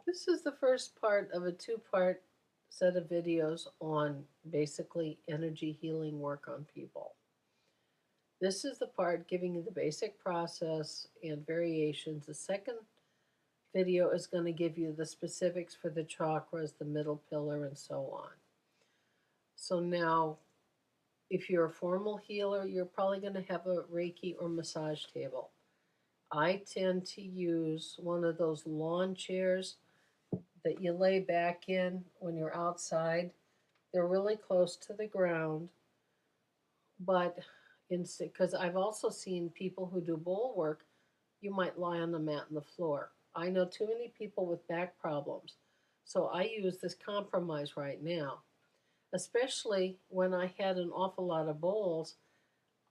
This is the first part of a two-part set of videos on basically energy healing work on people. This is the part giving you the basic process and variations. The second video is going to give you the specifics for the chakras, the middle pillar, and so on. So now, if you're a formal healer, you're probably going to have a Reiki or massage table. I tend to use one of those lawn chairs that you lay back in when you're outside. They're really close to the ground, but because I've also seen people who do bowl work, you might lie on the mat on the floor. I know too many people with back problems, so I use this compromise right now. Especially when I had an awful lot of bowls,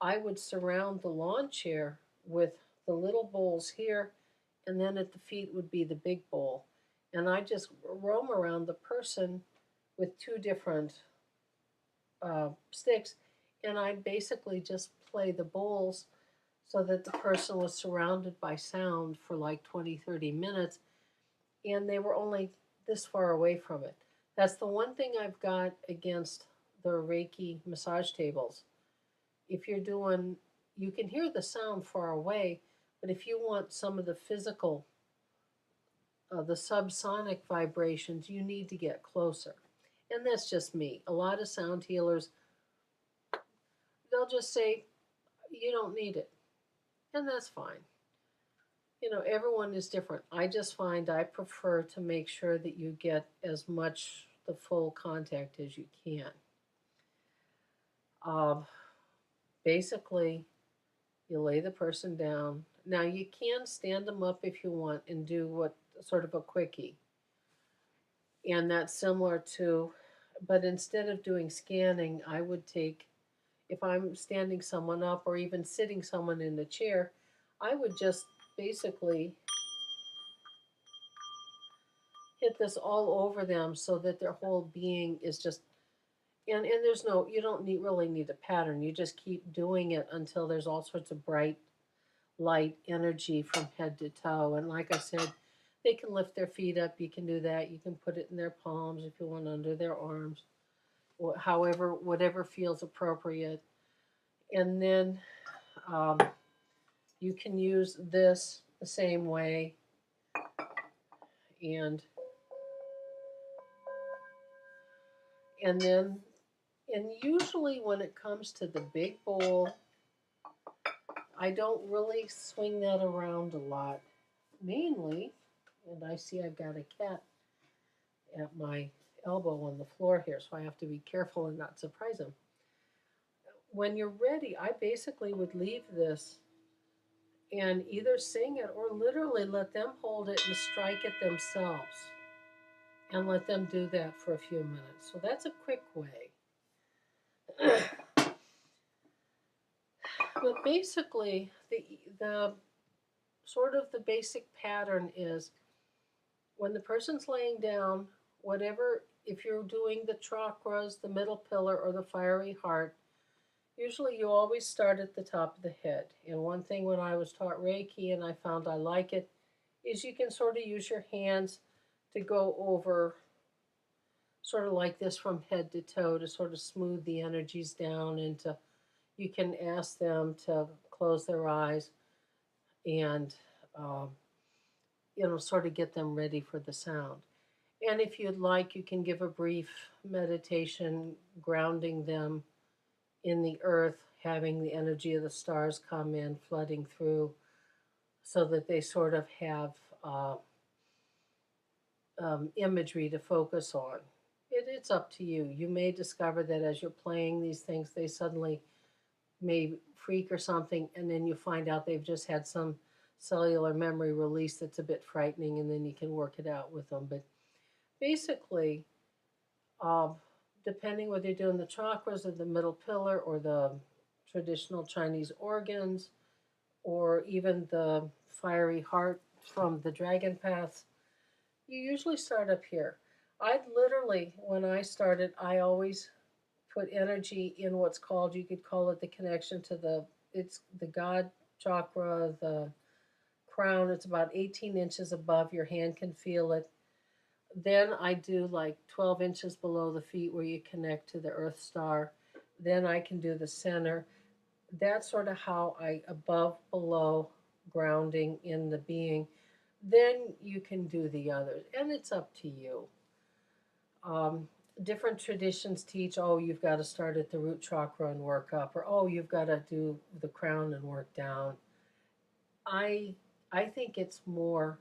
I would surround the lawn chair with the little bowls here, and then at the feet would be the big bowl. And I just roam around the person with two different sticks, and I basically just play the bowls so that the person was surrounded by sound for like 20, 30 minutes, and they were only this far away from it. That's the one thing I've got against the Reiki massage tables. If you're doing, you can hear the sound far away, but if you want some of the physical, the subsonic vibrations, you need to get closer. And that's just me. A lot of sound healers, they'll just say, you don't need it. And that's fine. You know, everyone is different. I just find I prefer to make sure that you get as much the full contact as you can. Um, Basically, you lay the person down. Now, you can stand them up if you want and do what sort of a quickie. And that's similar to, but instead of doing scanning, I would take, if I'm standing someone up or even sitting someone in a chair, I would just basically hit this all over them so that their whole being is just, and there's no, you don't really need a pattern. You just keep doing it until there's all sorts of bright light energy from head to toe. And like I said, they can lift their feet up. You can do that. You can put it in their palms if you want, under their arms, however, whatever feels appropriate. And then um, you can use this the same way. And and then and usually when it comes to the big bowl, I don't really swing that around a lot. Mainly, and I see I've got a cat at my elbow on the floor here, so I have to be careful and not surprise him. When you're ready, I basically would leave this and either sing it or literally let them hold it and strike it themselves and let them do that for a few minutes. So that's a quick way. But basically, the sort of the basic pattern is when the person's laying down, whatever, if you're doing the chakras, the middle pillar, or the fiery heart, usually you always start at the top of the head. And one thing when I was taught Reiki, and I found I like it, is you can sort of use your hands to go over sort of like this from head to toe to sort of smooth the energies down, and to, you can ask them to close their eyes and um, sort of get them ready for the sound. And if you'd like, you can give a brief meditation grounding them in the earth, having the energy of the stars come in, flooding through, so that they sort of have imagery to focus on. It's up to you. You may discover that as you're playing these things, they suddenly may freak or something, and then you find out they've just had some cellular memory release that's a bit frightening, and then you can work it out with them. But basically, um, depending whether you're doing the chakras or the middle pillar or the traditional Chinese organs or even the fiery heart from the dragon paths, you usually start up here. I'd literally, when I started, I always put energy in what's called, you could call it the connection to it's the God chakra, the crown. It's about 18 inches above. Your hand can feel it. Then I do like 12 inches below the feet where you connect to the Earth Star. Then I can do the center. That's sort of how I above, below, grounding in the being. Then you can do the others, and it's up to you. Um, Different traditions teach, oh, you've got to start at the root chakra and work up, or oh, you've got to do the crown and work down. I I think it's more,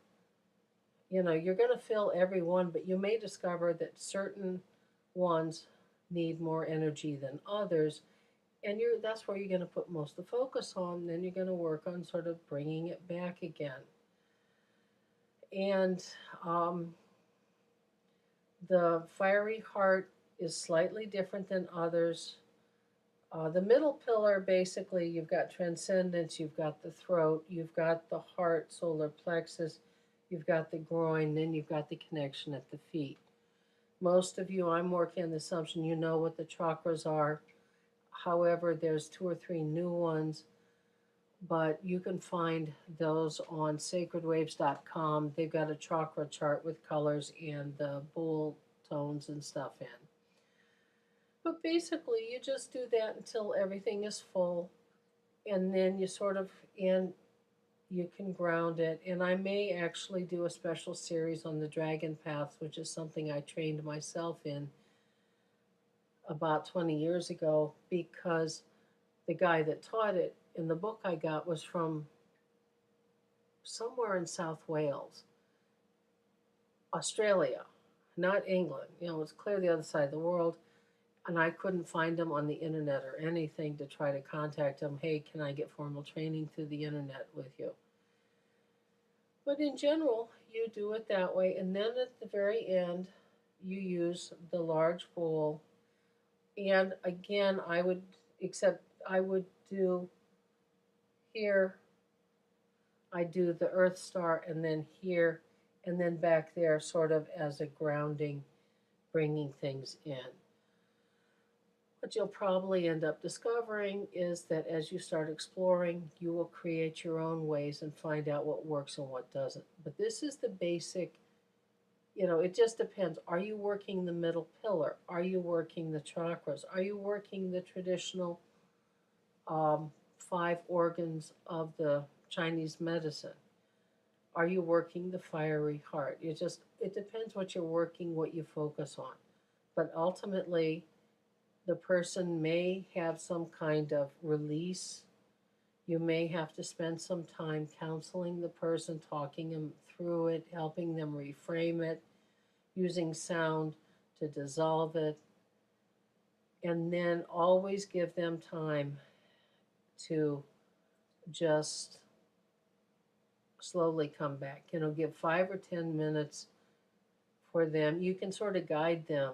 you're going to feel every one, but you may discover that certain ones need more energy than others, and that's where you're going to put most of the focus on. Then you're going to work on sort of bringing it back again. And um, the fiery heart is slightly different than others. The middle pillar, basically, you've got transcendence, you've got the throat, you've got the heart, solar plexus, you've got the groin, then you've got the connection at the feet. Most of you, I'm working on the assumption you know what the chakras are. However, there's two or three new ones, but you can find those on sacredwaves.com. They've got a chakra chart with colors and the bull tones and stuff in. But basically, you just do that until everything is full, and then you sort of, and you can ground it. And I may actually do a special series on the dragon path, which is something I trained myself in about 20 years ago, because the guy that taught it in the book I got was from somewhere in South Wales, Australia, not England. It's clear the other side of the world. And I couldn't find him on the internet or anything to try to contact him. Hey, can I get formal training through the internet with you? But in general, you do it that way. And then at the very end, you use the large bowl. And again, I would do here, I do the Earth Star, and then here, and then back there, sort of as a grounding, bringing things in. What you'll probably end up discovering is that as you start exploring, you will create your own ways and find out what works and what doesn't. But this is the basic, it just depends. Are you working the middle pillar? Are you working the chakras? Are you working the traditional five organs of the Chinese medicine? Are you working the fiery heart? It depends what you're working, what you focus on. But ultimately, the person may have some kind of release. You may have to spend some time counseling the person, talking them through it, helping them reframe it, using sound to dissolve it, and then always give them time to just slowly come back. Give 5 or 10 minutes for them. You can sort of guide them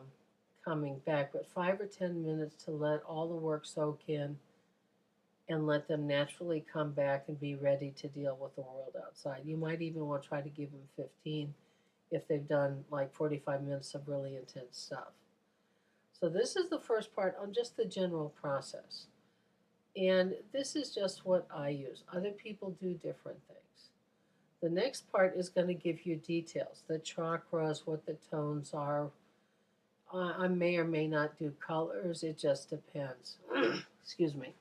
coming back, but 5 or 10 minutes to let all the work soak in and let them naturally come back and be ready to deal with the world outside. You might even want to try to give them 15 if they've done like 45 minutes of really intense stuff. So this is the first part on just the general process. And this is just what I use. Other people do different things. The next part is going to give you details, the chakras, what the tones are. I may or may not do colors. It just depends. Excuse me.